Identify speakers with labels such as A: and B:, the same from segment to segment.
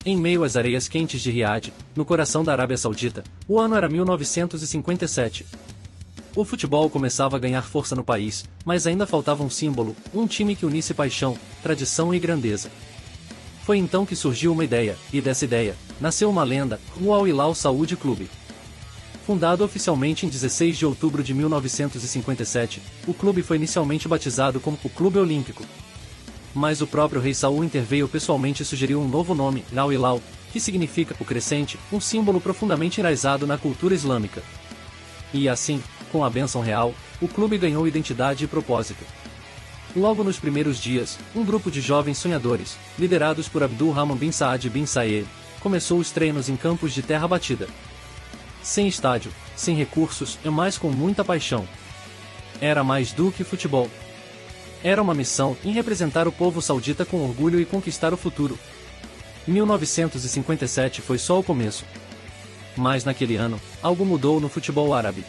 A: Em meio às areias quentes de Riad, no coração da Arábia Saudita, o ano era 1957. O futebol começava a ganhar força no país, mas ainda faltava um símbolo, um time que unisse paixão, tradição e grandeza. Foi então que surgiu uma ideia, e dessa ideia, nasceu uma lenda, o Al Hilal Saúde Clube. Fundado oficialmente em 16 de outubro de 1957, o clube foi inicialmente batizado como o Clube Olímpico. Mas o próprio rei Saúl interveio pessoalmente e sugeriu um novo nome, Al Hilal, que significa o crescente, um símbolo profundamente enraizado na cultura islâmica. E assim, com a bênção real, o clube ganhou identidade e propósito. Logo nos primeiros dias, um grupo de jovens sonhadores, liderados por Abdul Rahman bin Saad bin Said, começou os treinos em campos de terra batida. Sem estádio, sem recursos, mas com muita paixão. Era mais do que futebol. Era uma missão em representar o povo saudita com orgulho e conquistar o futuro. 1957 foi só o começo. Mas naquele ano, algo mudou no futebol árabe.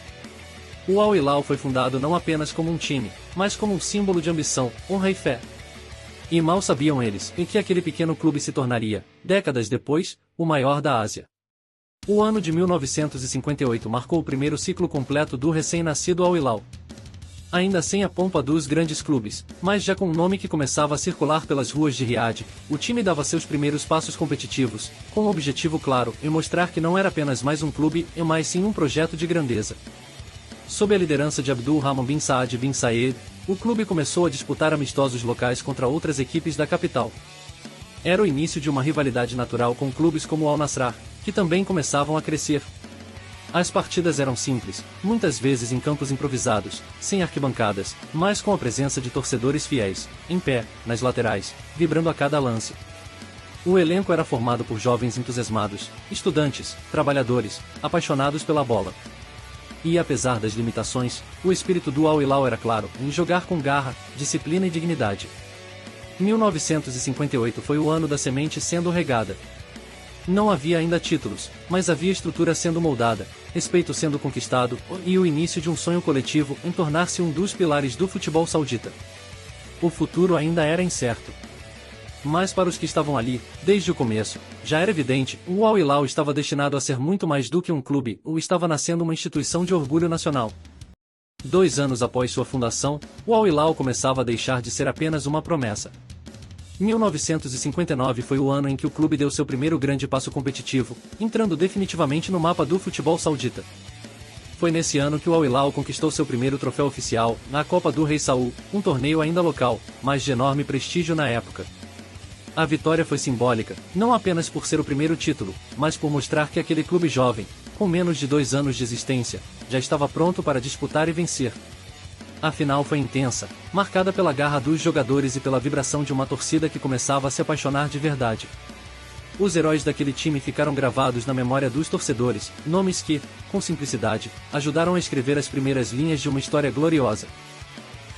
A: O Al Hilal foi fundado não apenas como um time, mas como um símbolo de ambição, honra e fé. E mal sabiam eles em que aquele pequeno clube se tornaria, décadas depois, o maior da Ásia. O ano de 1958 marcou o primeiro ciclo completo do recém-nascido Al Hilal. Ainda sem a pompa dos grandes clubes, mas já com um nome que começava a circular pelas ruas de Riad, o time dava seus primeiros passos competitivos, com um objetivo claro, em mostrar que não era apenas mais um clube, mas sim um projeto de grandeza. Sob a liderança de Abdul Rahman bin Saad bin Said, o clube começou a disputar amistosos locais contra outras equipes da capital. Era o início de uma rivalidade natural com clubes como o Al Nassr, que também começavam a crescer. As partidas eram simples, muitas vezes em campos improvisados, sem arquibancadas, mas com a presença de torcedores fiéis, em pé, nas laterais, vibrando a cada lance. O elenco era formado por jovens entusiasmados, estudantes, trabalhadores, apaixonados pela bola. E apesar das limitações, o espírito do Al Hilal era claro, em jogar com garra, disciplina e dignidade. 1958 foi o ano da semente sendo regada. Não havia ainda títulos, mas havia estrutura sendo moldada, respeito sendo conquistado, e o início de um sonho coletivo em tornar-se um dos pilares do futebol saudita. O futuro ainda era incerto. Mas para os que estavam ali, desde o começo, já era evidente, o Al Hilal estava destinado a ser muito mais do que um clube, estava nascendo uma instituição de orgulho nacional. 2 anos após sua fundação, o Al Hilal começava a deixar de ser apenas uma promessa. 1959 foi o ano em que o clube deu seu primeiro grande passo competitivo, entrando definitivamente no mapa do futebol saudita. Foi nesse ano que o Al Hilal conquistou seu primeiro troféu oficial, na Copa do Rei Saúl, um torneio ainda local, mas de enorme prestígio na época. A vitória foi simbólica, não apenas por ser o primeiro título, mas por mostrar que aquele clube jovem, com menos de 2 anos de existência, já estava pronto para disputar e vencer. A final foi intensa, marcada pela garra dos jogadores e pela vibração de uma torcida que começava a se apaixonar de verdade. Os heróis daquele time ficaram gravados na memória dos torcedores, nomes que, com simplicidade, ajudaram a escrever as primeiras linhas de uma história gloriosa.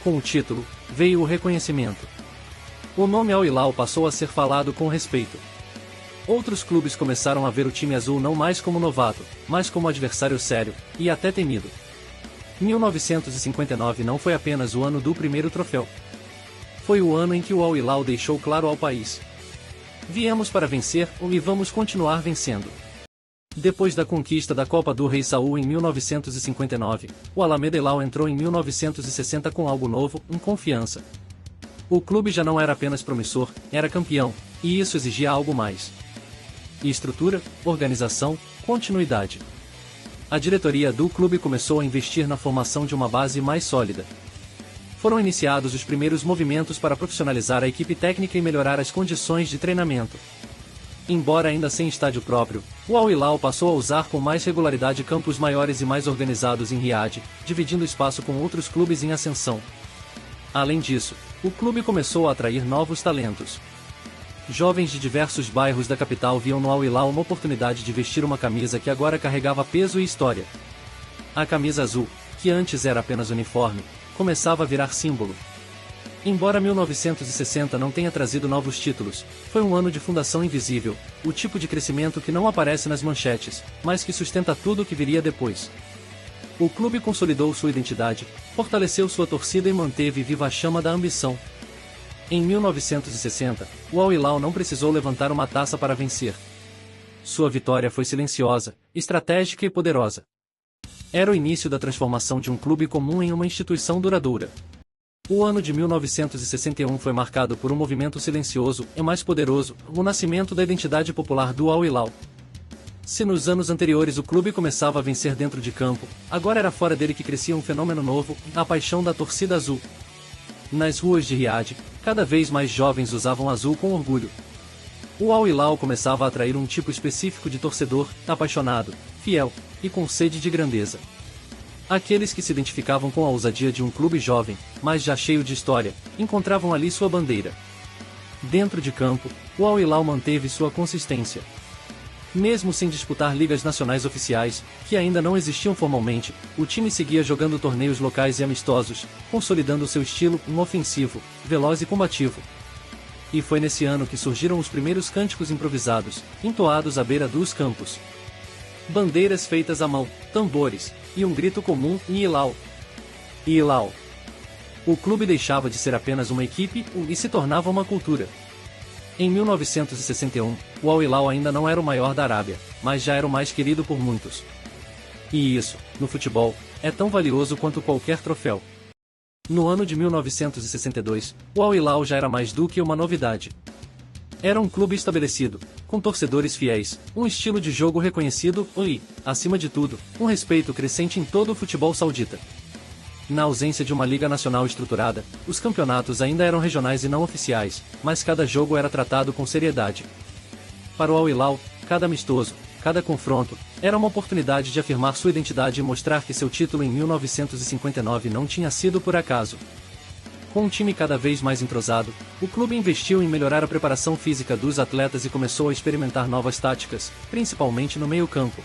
A: Com o título, veio o reconhecimento. O nome Al Hilal passou a ser falado com respeito. Outros clubes começaram a ver o time azul não mais como novato, mas como adversário sério, e até temido. 1959 não foi apenas o ano do primeiro troféu. Foi o ano em que o Al Hilal deixou claro ao país: viemos para vencer, e vamos continuar vencendo. Depois da conquista da Copa do Rei Saúl em 1959, o Al Hilal entrou em 1960 com algo novo, em confiança. O clube já não era apenas promissor, era campeão, e isso exigia algo mais. E estrutura, organização, continuidade. A diretoria do clube começou a investir na formação de uma base mais sólida. Foram iniciados os primeiros movimentos para profissionalizar a equipe técnica e melhorar as condições de treinamento. Embora ainda sem estádio próprio, o Al Hilal passou a usar com mais regularidade campos maiores e mais organizados em Riad, dividindo espaço com outros clubes em ascensão. Além disso, o clube começou a atrair novos talentos. Jovens de diversos bairros da capital viam no Al Hilal uma oportunidade de vestir uma camisa que agora carregava peso e história. A camisa azul, que antes era apenas uniforme, começava a virar símbolo. Embora 1960 não tenha trazido novos títulos, foi um ano de fundação invisível, o tipo de crescimento que não aparece nas manchetes, mas que sustenta tudo o que viria depois. O clube consolidou sua identidade, fortaleceu sua torcida e manteve viva a chama da ambição. Em 1960, o Al Hilal não precisou levantar uma taça para vencer. Sua vitória foi silenciosa, estratégica e poderosa. Era o início da transformação de um clube comum em uma instituição duradoura. O ano de 1961 foi marcado por um movimento silencioso e mais poderoso, o nascimento da identidade popular do Al Hilal. Se nos anos anteriores o clube começava a vencer dentro de campo, agora era fora dele que crescia um fenômeno novo, a paixão da torcida azul. Nas ruas de Riad, cada vez mais jovens usavam azul com orgulho. O Al Hilal começava a atrair um tipo específico de torcedor, apaixonado, fiel e com sede de grandeza. Aqueles que se identificavam com a ousadia de um clube jovem, mas já cheio de história, encontravam ali sua bandeira. Dentro de campo, o Al Hilal manteve sua consistência. Mesmo sem disputar ligas nacionais oficiais, que ainda não existiam formalmente, o time seguia jogando torneios locais e amistosos, consolidando seu estilo, ofensivo, veloz e combativo. E foi nesse ano que surgiram os primeiros cânticos improvisados, entoados à beira dos campos. Bandeiras feitas à mão, tambores, e um grito comum, Hilal. Hilal. O clube deixava de ser apenas uma equipe e se tornava uma cultura. Em 1961, o Al Hilal ainda não era o maior da Arábia, mas já era o mais querido por muitos. E isso, no futebol, é tão valioso quanto qualquer troféu. No ano de 1962, o Al Hilal já era mais do que uma novidade. Era um clube estabelecido, com torcedores fiéis, um estilo de jogo reconhecido e, acima de tudo, um respeito crescente em todo o futebol saudita. Na ausência de uma liga nacional estruturada, os campeonatos ainda eram regionais e não oficiais, mas cada jogo era tratado com seriedade. Para o Al Hilal, cada amistoso, cada confronto, era uma oportunidade de afirmar sua identidade e mostrar que seu título em 1959 não tinha sido por acaso. Com um time cada vez mais entrosado, o clube investiu em melhorar a preparação física dos atletas e começou a experimentar novas táticas, principalmente no meio-campo.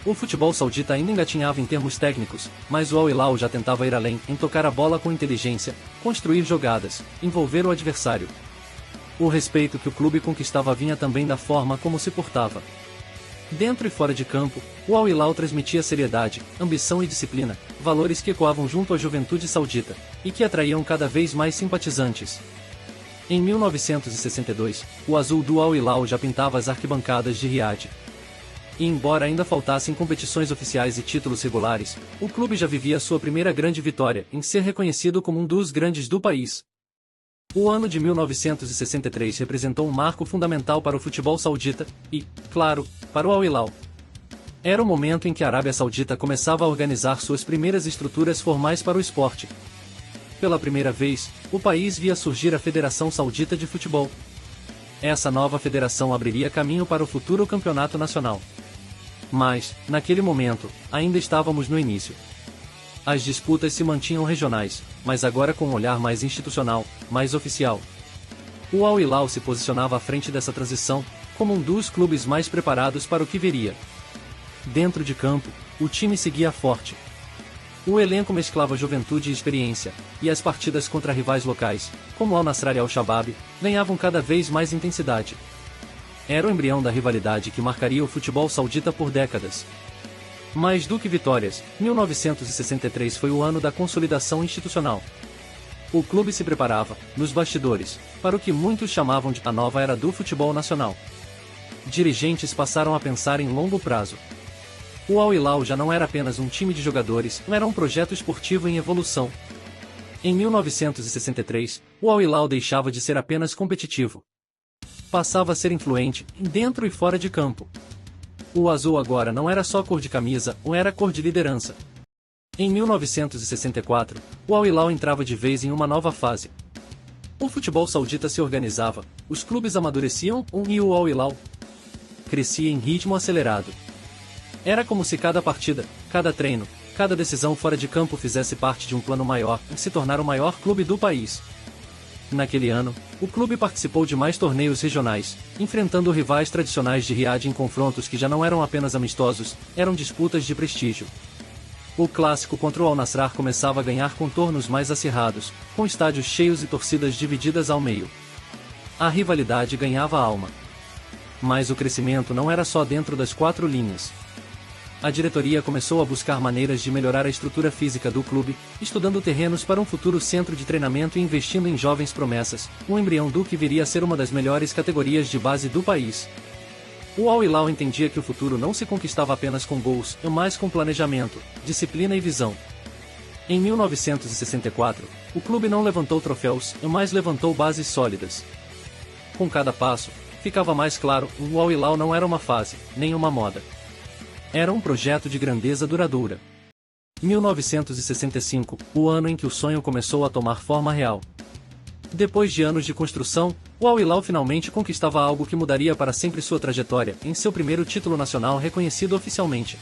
A: O futebol saudita ainda engatinhava em termos técnicos, mas o Al Hilal já tentava ir além, em tocar a bola com inteligência, construir jogadas, envolver o adversário. O respeito que o clube conquistava vinha também da forma como se portava. Dentro e fora de campo, o Al Hilal transmitia seriedade, ambição e disciplina, valores que ecoavam junto à juventude saudita, e que atraíam cada vez mais simpatizantes. Em 1962, o azul do Al Hilal já pintava as arquibancadas de Riad. E embora ainda faltassem competições oficiais e títulos regulares, o clube já vivia sua primeira grande vitória em ser reconhecido como um dos grandes do país. O ano de 1963 representou um marco fundamental para o futebol saudita e, claro, para o Al Hilal. Era o momento em que a Arábia Saudita começava a organizar suas primeiras estruturas formais para o esporte. Pela primeira vez, o país via surgir a Federação Saudita de Futebol. Essa nova federação abriria caminho para o futuro campeonato nacional. Mas, naquele momento, ainda estávamos no início. As disputas se mantinham regionais, mas agora com um olhar mais institucional, mais oficial. O Al Hilal se posicionava à frente dessa transição, como um dos clubes mais preparados para o que viria. Dentro de campo, o time seguia forte. O elenco mesclava juventude e experiência, e as partidas contra rivais locais, como Al Nassr e Al Shabab, ganhavam cada vez mais intensidade. Era o embrião da rivalidade que marcaria o futebol saudita por décadas. Mais do que vitórias, 1963 foi o ano da consolidação institucional. O clube se preparava, nos bastidores, para o que muitos chamavam de a nova era do futebol nacional. Dirigentes passaram a pensar em longo prazo. O Al Hilal já não era apenas um time de jogadores, era um projeto esportivo em evolução. Em 1963, o Al Hilal deixava de ser apenas competitivo. Passava a ser influente, dentro e fora de campo. O azul agora não era só cor de camisa, ou era cor de liderança. Em 1964, o Al Hilal entrava de vez em uma nova fase. O futebol saudita se organizava, os clubes amadureciam e o Al Hilal crescia em ritmo acelerado. Era como se cada partida, cada treino, cada decisão fora de campo fizesse parte de um plano maior, se tornar o maior clube do país. Naquele ano, o clube participou de mais torneios regionais, enfrentando rivais tradicionais de Riad em confrontos que já não eram apenas amistosos, eram disputas de prestígio. O clássico contra o Al Nassr começava a ganhar contornos mais acirrados, com estádios cheios e torcidas divididas ao meio. A rivalidade ganhava alma. Mas o crescimento não era só dentro das quatro linhas. a diretoria começou a buscar maneiras de melhorar a estrutura física do clube, estudando terrenos para um futuro centro de treinamento e investindo em jovens promessas, um embrião do que viria a ser uma das melhores categorias de base do país. O Al Hilal entendia que o futuro não se conquistava apenas com gols, mas com planejamento, disciplina e visão. Em 1964, o clube não levantou troféus, mas levantou bases sólidas. Com cada passo, ficava mais claro, o Al Hilal não era uma fase, nem uma moda. Era um projeto de grandeza duradoura. 1965, o ano em que o sonho começou a tomar forma real. Depois de anos de construção, o Al Hilal finalmente conquistava algo que mudaria para sempre sua trajetória, em seu primeiro título nacional reconhecido oficialmente.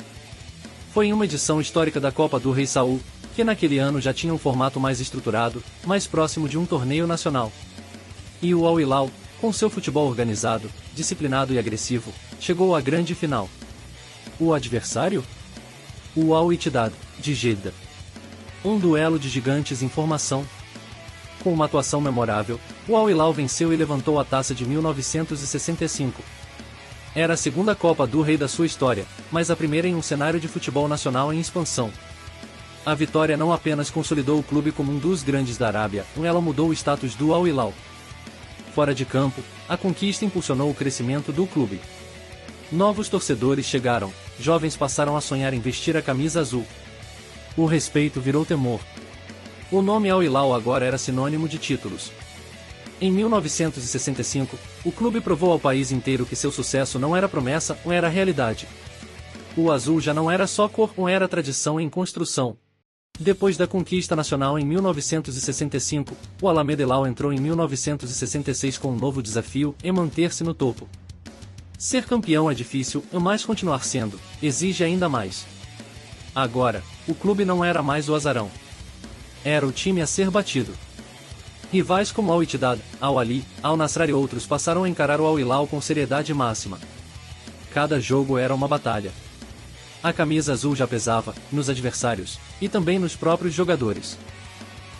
A: Foi em uma edição histórica da Copa do Rei Saúl, que naquele ano já tinha um formato mais estruturado, mais próximo de um torneio nacional. E o Al Hilal, com seu futebol organizado, disciplinado e agressivo, chegou à grande final. O adversário? O Al Ittihad, de Jeddah. Um duelo de gigantes em formação. Com uma atuação memorável, o Al Hilal venceu e levantou a taça de 1965. Era a segunda Copa do Rei da sua história, mas a primeira em um cenário de futebol nacional em expansão. A vitória não apenas consolidou o clube como um dos grandes da Arábia, ela mudou o status do Al Hilal. Fora de campo, a conquista impulsionou o crescimento do clube. Novos torcedores chegaram, jovens passaram a sonhar em vestir a camisa azul. O respeito virou temor. O nome Al Hilal agora era sinônimo de títulos. Em 1965, o clube provou ao país inteiro que seu sucesso não era promessa, era realidade. O azul já não era só cor, era tradição em construção. Depois da conquista nacional em 1965, o Al Hilal entrou em 1966 com um novo desafio, manter-se no topo. Ser campeão é difícil, mas continuar sendo, exige ainda mais. Agora, o clube não era mais o azarão. Era o time a ser batido. Rivais como Al Ittihad, Al Ahly, Al Nassr e outros passaram a encarar o Al Hilal com seriedade máxima. Cada jogo era uma batalha. A camisa azul já pesava, nos adversários, e também nos próprios jogadores.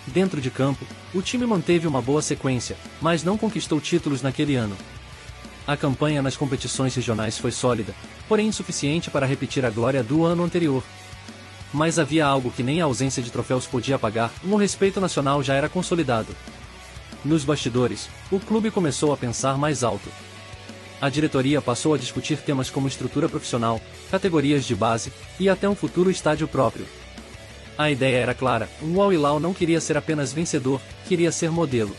A: Dentro de campo, o time manteve uma boa sequência, mas não conquistou títulos naquele ano. A campanha nas competições regionais foi sólida, porém insuficiente para repetir a glória do ano anterior. Mas havia algo que nem a ausência de troféus podia apagar, o respeito nacional já era consolidado. Nos bastidores, o clube começou a pensar mais alto. A diretoria passou a discutir temas como estrutura profissional, categorias de base, e até um futuro estádio próprio. A ideia era clara, o Al Hilal não queria ser apenas vencedor, queria ser modelo.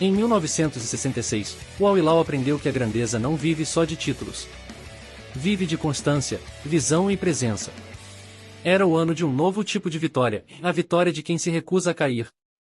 A: Em 1966, o Al Hilal aprendeu que a grandeza não vive só de títulos. Vive de constância, visão e presença. Era o ano de um novo tipo de vitória, a vitória de quem se recusa a cair.